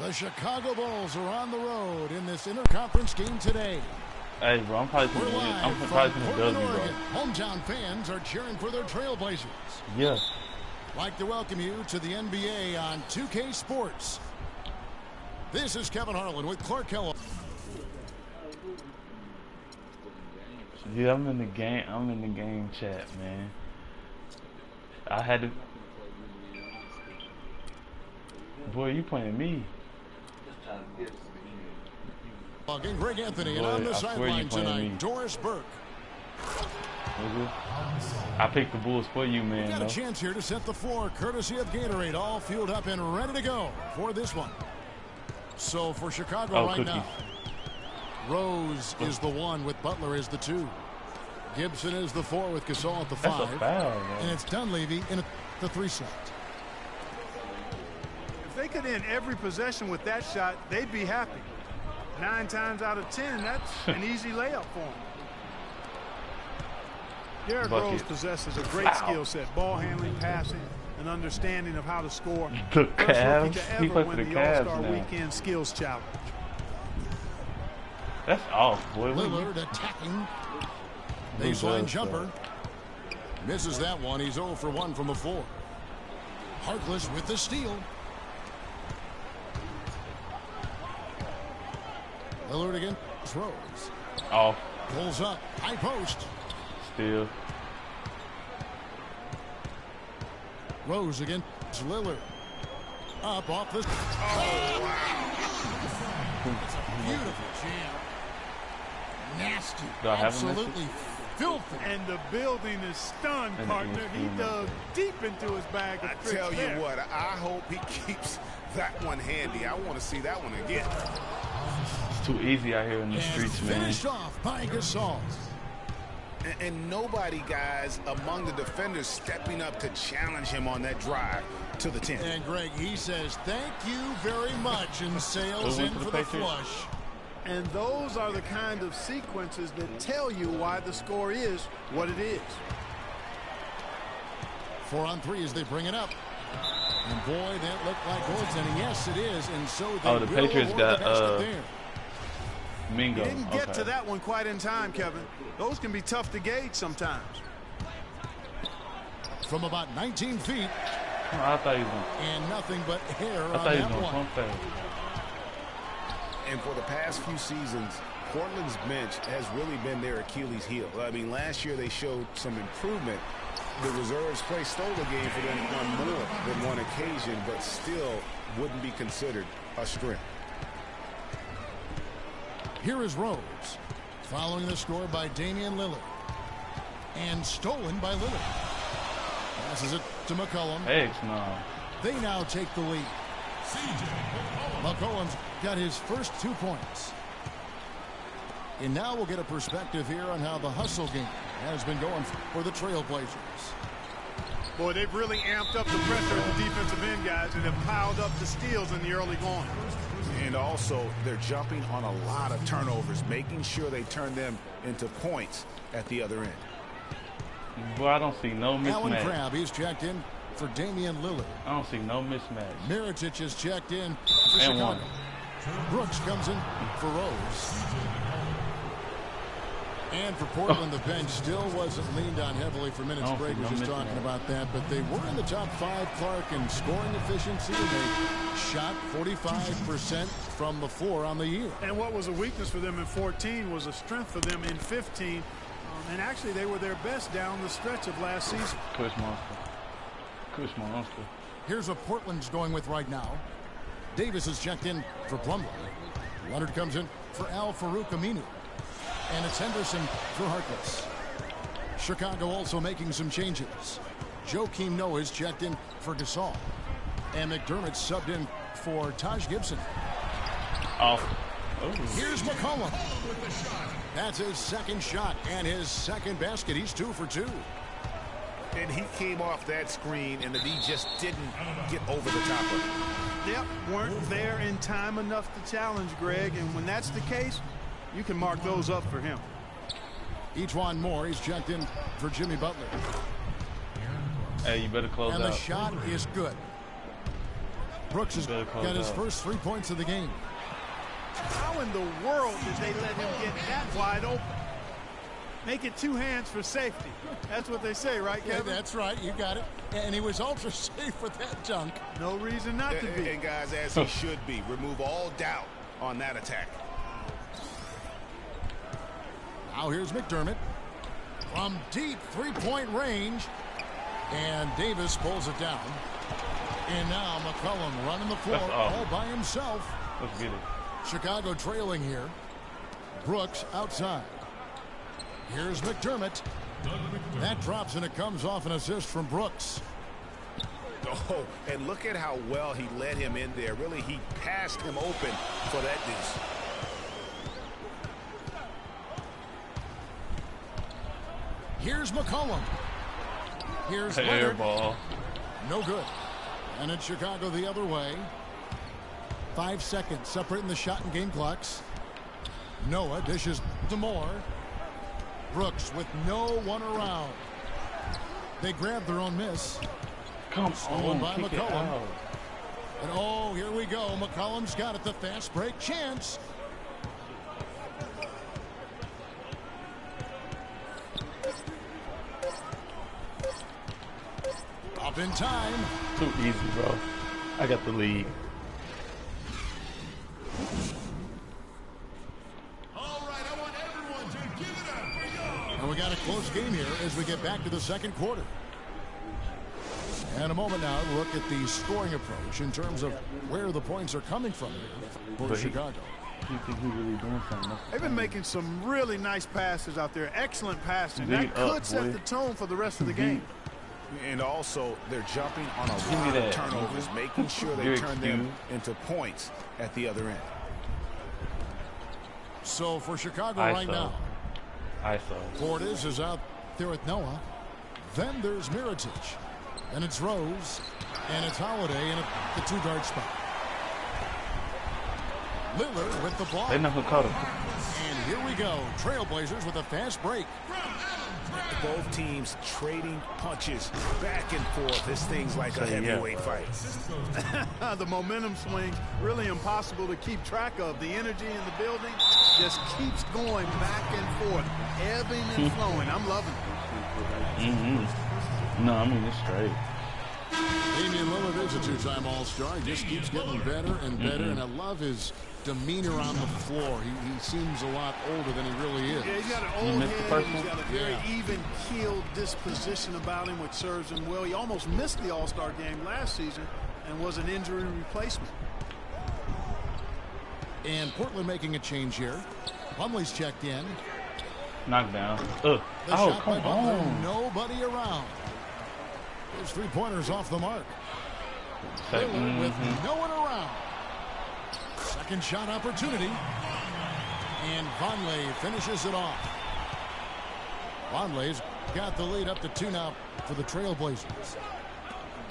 The Chicago Bulls are on the road in this interconference game today. Hey, bro, I'm probably gonna build you, bro. Hometown fans are cheering for their Trailblazers. Yeah. Like to welcome you to the NBA on 2K Sports. This is Kevin Harlan with Clark Kellogg. Yeah, I'm in the game. I'm in the game chat, man. I had to. Boy, you playing me. And Greg Anthony, and on the sideline tonight, Doris Burke. I picked the Bulls for you, man. Got a chance here to set the floor, courtesy of Gatorade, all fueled up and ready to go for this one. So for Chicago now, Rose is the 1 with Butler is the 2. Gibson is the 4 with Gasol at the 5. That's a foul, and it's Dunleavy in the 3 slot. If they could end every possession with that shot, they'd be happy. 9 times out of 10, that's an easy layup for them. Derrick Rose possesses a great skill set, ball handling, passing, and understanding of how to score. The Cavs, he plays for the Cavs now. Weekend skills challenge. That's off, boy. Lillard attacking. Baseline jumper. Misses that one. He's 0 for 1 from the floor. Harkless with the steal. Lillard again. Rose. Off. Pulls up. High post. Steal. Rose against Lillard. Up off the. Oh, wow. It's a beautiful jam. Nasty. Absolutely filthy. And the building is stunned, partner. He dug deep into his bag of tricks. I tell you what, I hope he keeps that one handy. I want to see that one again. It's too easy out here in the streets, man. Finished off by Gasol. And nobody, guys, among the defenders stepping up to challenge him on that drive to the 10. And Greg, he says, thank you very much, and sails in for the flush. And those are the kind of sequences that tell you why the score is what it is. 4 on 3 as they bring it up. And boy, that looked like goaltending. Yes, it is. And so they the Patriots got Mingo. Didn't get to that one quite in time, Kevin. Those can be tough to gauge sometimes. From about 19 feet. Oh, I thought he was going. And nothing but hair on that one. I thought he was going to pump fast. And for the past few seasons, Portland's bench has really been their Achilles heel. I mean, last year they showed some improvement. The reserves play stole the game for them on more than one occasion, but still wouldn't be considered a strength. Here is Rose, following the score by Damian Lillard. And stolen by Lillard. Passes it to McCollum. Heck no. They now take the lead. McCollum's got his first 2 points. And now we'll get a perspective here on how the hustle game has been going for the Trailblazers. Boy, they've really amped up the pressure at the defensive end, guys, and have piled up the steals in the early going. And also, they're jumping on a lot of turnovers, making sure they turn them into points at the other end. Boy, I don't see no mismatch. Alan Crabb, he's checked in for Damian Lillard. I don't see no mismatch. Mirotic is checked in for Chicago. Brooks comes in for Rose. And for Portland, the bench still wasn't leaned on heavily for minutes. Greg was just talking about that, but they were in the top 5, Clark, in scoring efficiency. They shot 45% from the floor on the year. And what was a weakness for them in 14 was a strength for them in 15. And actually, they were their best down the stretch of last season. Kush monster. Kush monster. Here's what Portland's going with right now. Davis is checked in for Plumlee. Leonard comes in for Al-Farouq Aminu. And it's Henderson for Harkless. Chicago also making some changes. Joakim Noah is checked in for Gasol. And McDermott subbed in for Taj Gibson. Here's McCollum. That's his second shot and his second basket. He's 2 for 2. And he came off that screen, and the D just didn't get over the top of it. Yep, weren't there in time enough to challenge Greg. And when that's the case, you can mark those up for him. Each Moore, he's checked in for Jimmy Butler. Hey, you better close out. And the shot is good. Brooks has got his first 3 points of the game. How in the world did they let him get that wide open? Make it 2 hands for safety. That's what they say, right, Kevin? Yeah, that's right. You got it. And he was ultra safe with that dunk. No reason not to be. And guys, as he should be. Remove all doubt on that attack. Now here's McDermott from deep 3-point range. And Davis pulls it down. And now McCollum running the floor all by himself. Let's get it. Chicago trailing here. Brooks outside. Here's McDermott. That drops, and it comes off an assist from Brooks. Oh, and look at how well he led him in there. Really, he passed him open for that deuce. Here's McCollum. Here's Air Leonard. ball. No good. And it's Chicago the other way. 5 seconds separating the shot and game clocks. Noah dishes to Moore. Brooks with no one around. They grab their own miss. Come Stolen on, by kick it McCollum. out. And oh, here we go. McCollum's got it. The fast break chance. Up in time. Too easy, bro. I got the lead. And we got a close game here as we get back to the second quarter. And a moment now to look at the scoring approach in terms of where the points are coming from here for Chicago. You think he's really doing something? They've been making some really nice passes out there. Excellent passing. Dig That could up, set boy. the tone for the rest of the game. And also, they're jumping on a Give me lot of that. turnovers, making sure they You're turn them excused. into points at the other end. So for Chicago right now, Portis is out there with Noah. Then there's Mirotic. And it's Rose. And it's Holiday in the 2-guard spot. Lillard with the ball. They know who caught him. And here we go. Trailblazers with a fast break. Both teams trading punches back and forth. This thing's like a heavyweight fight. The momentum swings really impossible to keep track of. The energy in the building just keeps going back and forth, ebbing and flowing. I'm loving it. No, I mean, it's straight. Damian Lillard is a 2-time All-Star. He just keeps getting better and better, and I love his demeanor on the floor. He seems a lot older than he really is. Yeah, he's got an old head. He's got a very even-keeled disposition about him, which serves him well. He almost missed the All-Star game last season and was an injury replacement. And Portland making a change here. Plumlee's checked in. Knockdown. The Oh, shot by come Butler. on. Nobody around. His 3-pointers off the mark. Second, Lillard with no one around. Second shot opportunity. And Vonleh finishes it off. Vonleh's got the lead up to 2 now for the Trailblazers.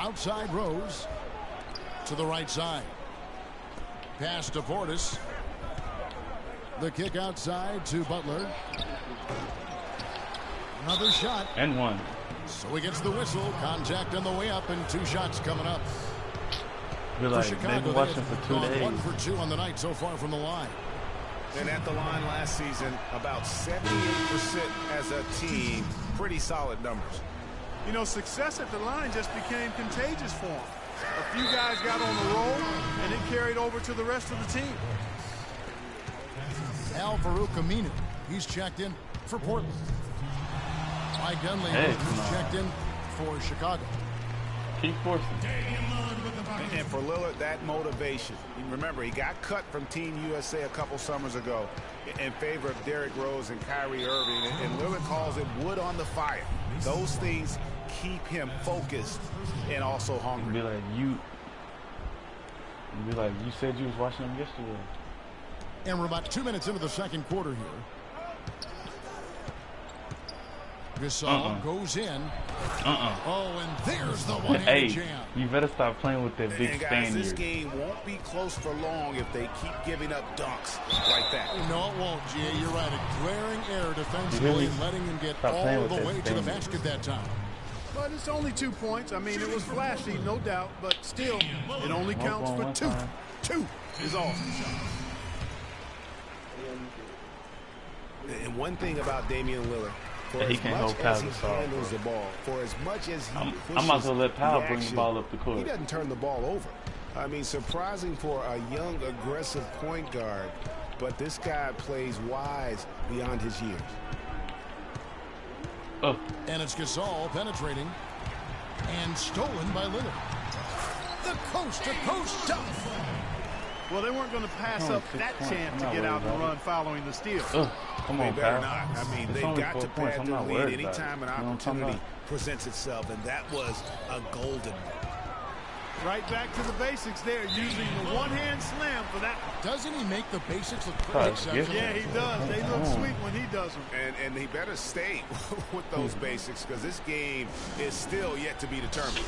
Outside Rose to the right side. Pass to Portis. The kick outside to Butler. Another shot. And one. So he gets the whistle. Contact on the way up, and 2 shots coming up. You're For like, Chicago, they've been watching for 2 gone days. 1 for 2 on the night so far from the line. And at the line last season, about 78% as a team. Pretty solid numbers. You know, success at the line just became contagious for him. A few guys got on the roll, and it carried over to the rest of the team. Al-Farouq Aminu. He's checked in for Portland. Mike Dunleavy who's checked in for Chicago. Keep forcing. And for Lillard, that motivation. Remember, he got cut from Team USA a couple summers ago in favor of Derrick Rose and Kyrie Irving. And Lillard calls it wood on the fire. Those things keep him focused and also hungry. Be like, you said you was watching them yesterday. And we're about 2 minutes into the second quarter here. Gasol goes in. Oh, and there's the one-handed jam. You better stop playing with that big And guys, Spaniard. this game won't be close for long if they keep giving up dunks like that. No, it won't, Jay. You're right. A glaring error defensively, letting him get Stop playing all with the that way to the Spaniard. basket that time. But it's only 2 points. I mean, it was flashy, no doubt, but still, it only counts for 2. 2 is all. And one thing about Damian Lillard, for he as can't much hold as he Powell's handles the ball, for as much as he pushes I might as well let Powell the bring the action, ball up the court. he doesn't turn the ball over. I mean, surprising for a young, aggressive point guard, but this guy plays wise beyond his years. Oh. And it's Gasol penetrating and stolen by Lillard. The coast-to-coast dunk. Well, they weren't going to pass up that chance to get out and run following the steal. Come They on, better Powell. not. I mean, It's they've only got 4 to points. pad I'm their not lead worried about anytime it. an You know what I'm talking opportunity presents itself, and that was a golden one. Right back to the basics there, using the one-hand slam for that. Doesn't he make the basics look pretty exceptional? Yeah, he does. They look sweet when he does them. And he better stay with those basics, because this game is still yet to be determined.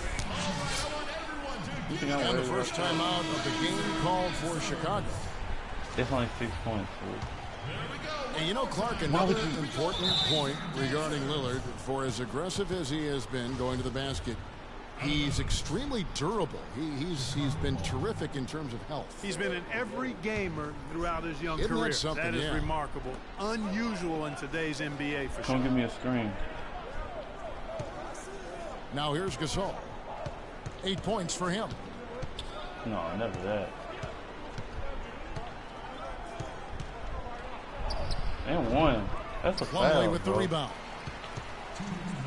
And the first time out of the game called for Chicago. It's only 6 points. And you know, Clark, another important point regarding Lillard, for as aggressive as he has been going to the basket, he's extremely durable. He's been terrific in terms of health. He's been an every gamer throughout his young Isn't that career. something? That is Yeah. remarkable. Unusual in today's NBA for sure. Come give me a screen. Now here's Gasol. 8 points for him. No, never that. And 1. That's a Plumlee foul, with the bro. rebound.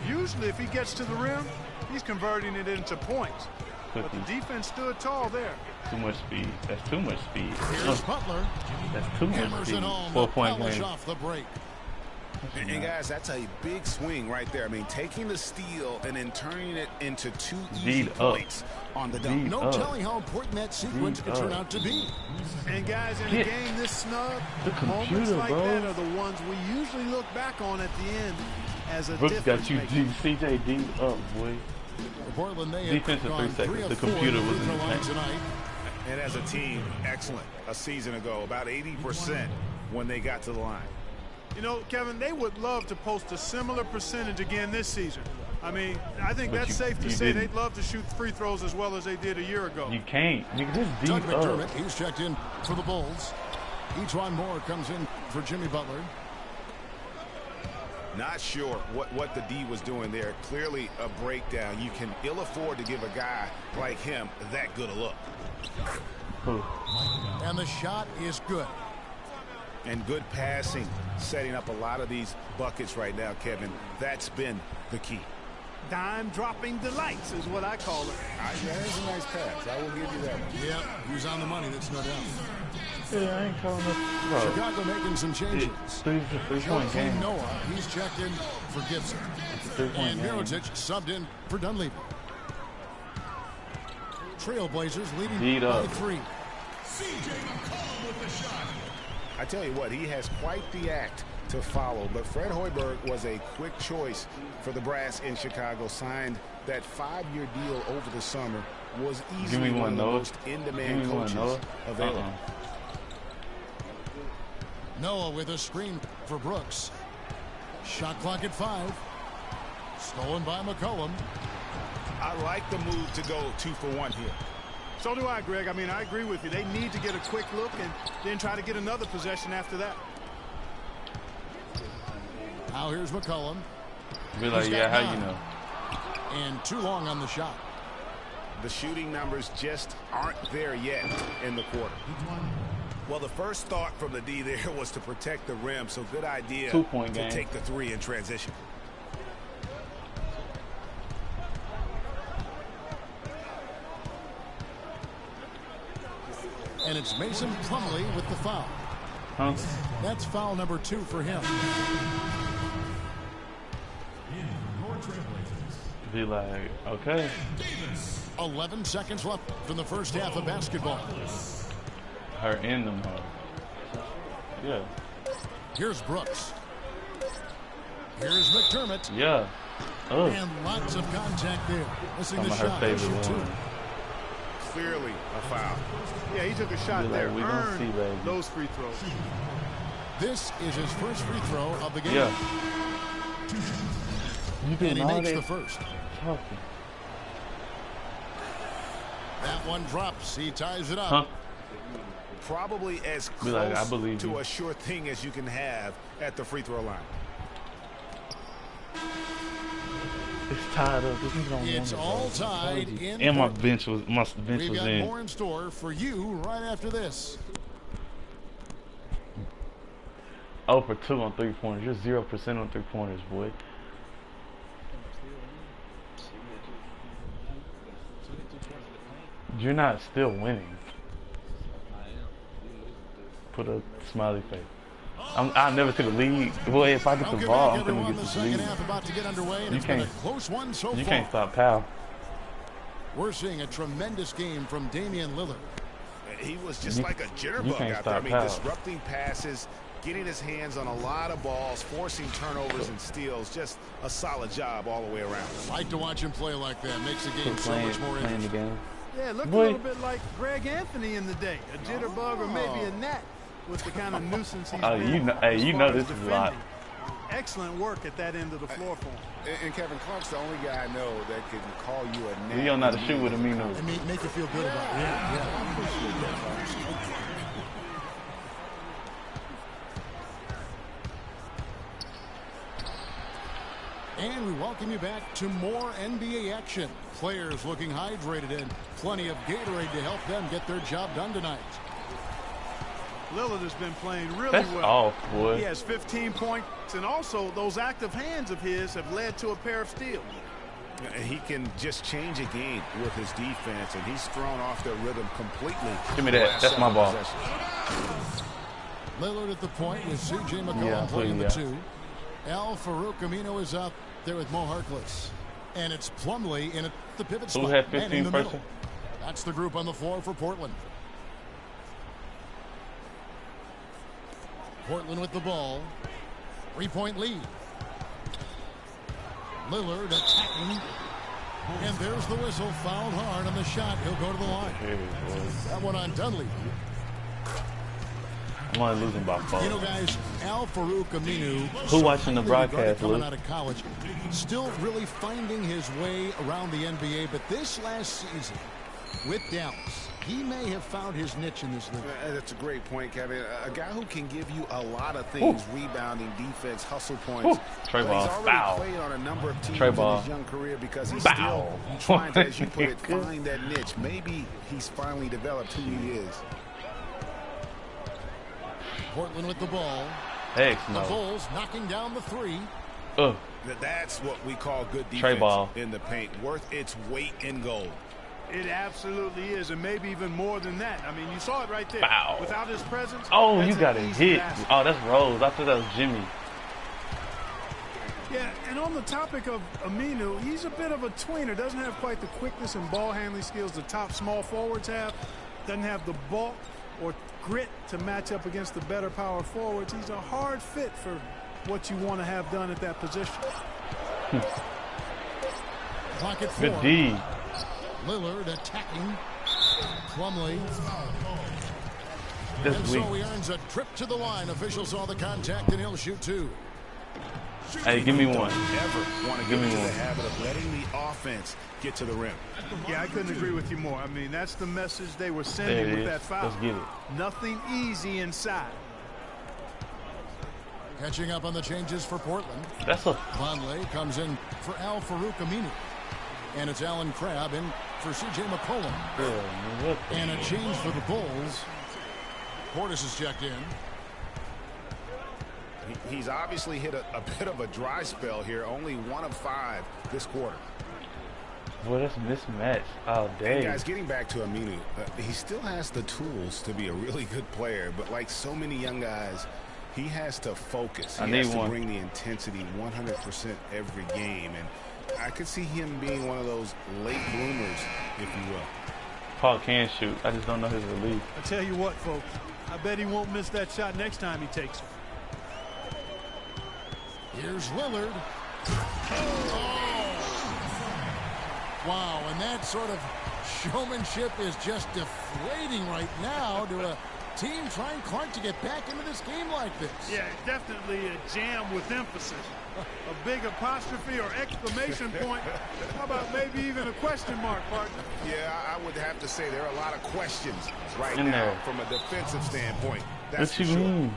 Usually, if he gets to the rim, he's converting it into points. But the defense stood tall there. Too much speed. That's too much speed. Here's Butler. That's too much Hammers speed. it home. 4 point Polish game. off the break. And guys, that's a big swing right there. I mean, taking the steal and then turning it into 2 easy Beat up. points on the dunk. No telling how important that sequence could turn out to be. And guys, in a game this snug, The moments computer, like bro. that are the ones we usually look back on at the end as a Brooks difference got you maker. CJ D up, boy. Portland, they have Defensive gone 3 seconds. 3 of The 4 computer in the was free in throw the line tank. tonight. And as a team, excellent. A season ago, about 80% when they got to the line. You know, Kevin, they would love to post a similar percentage again this season. I mean, I think But that's safe to you say didn't. they'd love to shoot free throws as well as they did a year ago. You can't. Nigga, this Doug deep up. McDermott, he's checked in for the Bulls. Etwan Moore comes in for Jimmy Butler. Not sure what the D was doing there. Clearly a breakdown. You can ill afford to give a guy like him that good a look. And the shot is good. And good passing, setting up a lot of these buckets right now, Kevin. That's been the key. Dime-dropping delights is what I call it. That is a nice pass. I will give you that one. Yeah, he's on the money, that's no doubt. Yeah, I ain't calling it. Bro, Chicago making some changes. three-point Joakim game. Noah, he's checked in for Gibson. And Mirotic subbed in for Dunleavy. Trailblazers leading Beat by up. 3. I tell you what, he has quite the act to follow, but Fred Hoiberg was a quick choice for the brass in Chicago. Signed that 5-year deal over the summer. Was easily one of the most in-demand coaches available. Noah with a screen for Brooks. Shot clock at 5. Stolen by McCollum. I like the move to go 2 for 1 here. So do I, Greg. I mean, I agree with you. They need to get a quick look and then try to get another possession after that. Now here's McCollum. Be like, He's yeah, got how you 9. know? And too long on the shot. The shooting numbers just aren't there yet in the quarter. Well, the first thought from the D there was to protect the rim, so good idea 2-point to game. take the 3 in transition. And it's Mason Plumlee with the foul. Huh? That's foul number 2 for him. Be like, okay. 11 seconds left from the first half of basketball. Her in them, huh? Yeah. Here's Brooks. Here's McDermott. Yeah. Oh. And lots of contact there. Missing Some the of her shot. favorite Shoot 2. ones. Clearly a foul. Yeah, he took a shot Be like, there. we gonna see, Earned baby. those free throws. This is his first free throw of the game. Yeah. You And doing he all makes that the first. talking. That one drops. He ties it up. Huh? Probably as Be like, I close believe to you. a sure thing as you can have at the free throw line. It's tied up. This nigga don't It's want it, all bro. tied in. And my Portland. bench was We've got in. more in store for you right after this. 0 for 2 on 3-pointers. You're 0% on 3-pointers, boy. You're not still winning. Put a smiley face. I'll never see the lead. Boy, if I get the Welcome ball, back, I'm gonna everyone. get The the second lead. half about to get underway, and You it's been a can't- close one so You far. can't stop Powell. We're seeing a tremendous game from Damian Lillard. He was just You- like a you jitterbug can't out there. I stop mean, Powell. disrupting passes, getting his hands on a lot of balls, forcing turnovers and steals. Just a solid job all the way around. Like to watch him play like that. Makes the game Quit so much more playing the interesting. game. Yeah, look Boy. a little bit like Greg Anthony in the day. A jitterbug or maybe a gnat with the kind of nuisance he's Oh, been you know, hey, as you far know as this is a lot. defending. Excellent work at that end of the floor for him. And Kevin Clark's the only guy I know that can call you a You don't know how to shoot with him, you know. And make you feel good about it. Yeah. And we welcome you back to more NBA action. Players looking hydrated and plenty of Gatorade to help them get their job done tonight. Lillard has been playing really That's well. off, boy. He has 15 points, and also those active hands of his have led to a pair of steals. He can just change a game with his defense, and he's thrown off their rhythm completely. Give me that. That's my ball. Lillard at the point with C.J. McCollum Yeah, playing the yeah. two. Al Farouk Amino is out there with Mo Harkless. And it's Plumlee in at the pivot spot. Who had and in 15 the middle. person? That's the group on the floor for Portland. Portland with the ball. 3-point lead. Lillard attacking. And there's the whistle. Fouled hard on the shot. He'll go to the line. Hey, boy. That one on Dudley. I'm only losing by 4. You know, guys, Al Farouk Aminu. Who watching the broadcast, coming Luke? out of college, still really finding his way around the NBA. But this last season, with Dallas, he may have found his niche in this league. That's a great point, Kevin. A guy who can give you a lot of things: rebounding, defense, hustle points. Trey But ball. he's already Foul. played on a number of teams Trey in ball. his young career because he's Foul. still trying to, as you put it, find that niche. Maybe he's finally developed who he is. Portland with the ball. Heck The no. Bulls knocking down the three. That's what we call good defense Trey ball. in the paint, worth its weight in gold. It absolutely is, and maybe even more than that. I mean, you saw it right there. Foul. Without his presence, Oh, that's you got an a easy hit. basket. Oh, that's Rose. I thought that was Jimmy. Yeah, and on the topic of Aminu, he's a bit of a tweener. Doesn't have quite the quickness and ball handling skills the top small forwards have. Doesn't have the bulk or grit to match up against the better power forwards. He's a hard fit for what you want to have done at that position. Clock at 4. Good D. Lillard attacking. Plumlee. That's And weak. so he earns a trip to the line. Officials saw the contact, and he'll shoot 2. Hey, give me one. Ever want to Give get me into the one. habit of letting the offense get to the rim. Yeah, I couldn't agree with you more. I mean, that's the message they were There sending it with is. that foul. Let's get it. Nothing easy inside. Catching up on the changes for Portland. That's a Conley comes in for Al Farouk Aminu. And it's Alan Crabb in for C.J. McCollum. girl, man. What the And a change for the Bulls. Portis is checked in. He's obviously hit a bit of a dry spell here. Only 1 of 5 this quarter. Boy, that's mismatched all And day. guys, getting back to Aminu, he still has the tools to be a really good player, but like so many young guys, he has to focus. I He need has to one. bring the intensity 100% every game, and I could see him being one of those late bloomers, if you will. Paul can shoot. I just don't know his release. I tell you what, folks, I bet he won't miss that shot next time he takes it. Here's Lillard. Oh. Wow, and that sort of showmanship is just deflating right now to a team trying Clark to get back into this game like this. Yeah, definitely a jam with emphasis. A big apostrophe or exclamation point. How about maybe even a question mark, partner? Yeah, I would have to say there are a lot of questions right In now there. from a defensive standpoint. That's What you for sure. mean?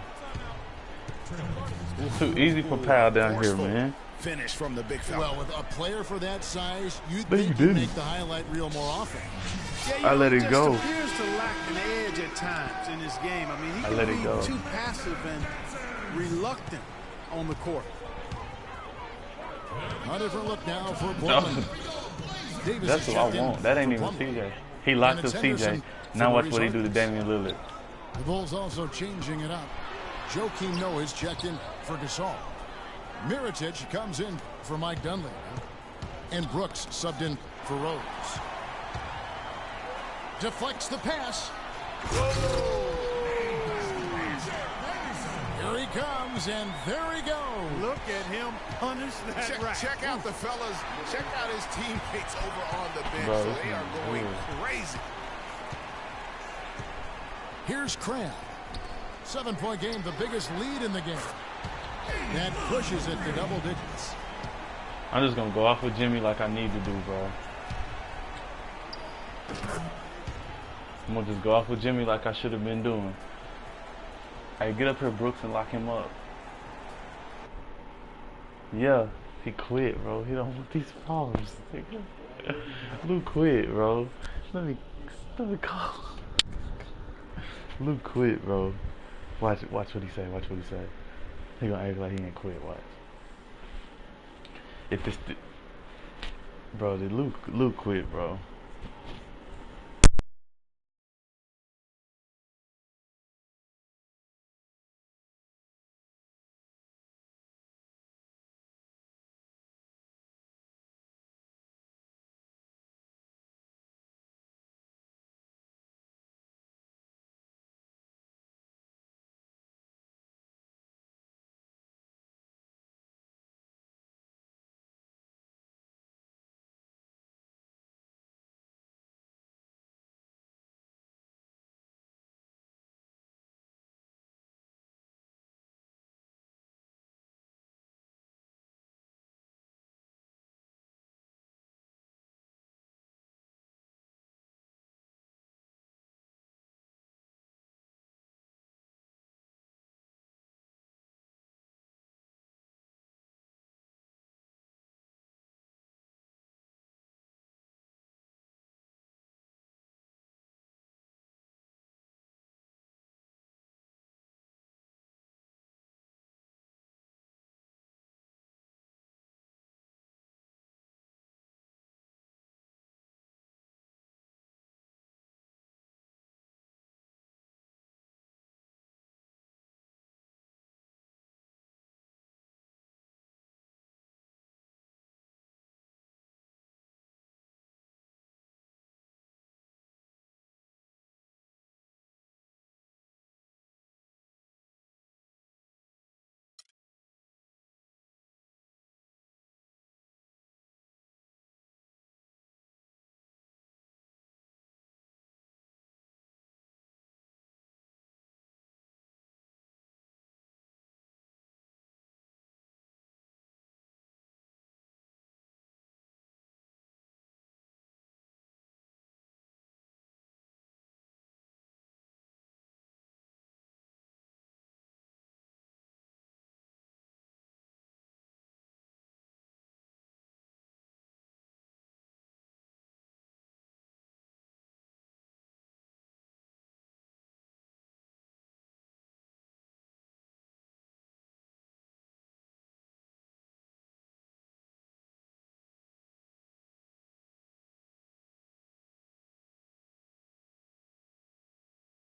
It's too easy for Powell down here, Forceful man. finish from the big fella. Well, with a player for that size, you'd No, you think he'd didn't. make the highlight reel more often. Yeah, I let it just go. appears to lack an edge at times in this game. I mean, he I can let it be go. too passive and reluctant on the court. A different look now for Plumlee. Davis That's is what I checked in want. That ain't for even Plumlee. CJ. He locked And up it's CJ. Henderson Now for watch Maurice what he do to Harkless. Damian Lillard. The Bulls also changing it up. Joakim Noah is checked in for Gasol. Mirotic comes in for Mike Dunleavy. And Brooks subbed in for Rose. Deflects the pass. Here he comes, and there he goes. Look at him punish that rack. Check out the fellas. Check out his teammates over on the bench. Bro, So this they are is going good. crazy. Here's Cram. 7-point game, the biggest lead in the game. That pushes it to double digits. I'm just gonna go off with Jimmy like I need to do, bro. I'm gonna just go off with Jimmy like I should have been doing. Hey, get up here, Brooks, and lock him up. Yeah, he quit, bro. He don't want these fouls. Luke quit, bro. Let me call. Luke quit, bro. Watch what he say. Watch what he say. He gonna act like he ain't quit. Watch. If it's bro, did Luke quit, bro?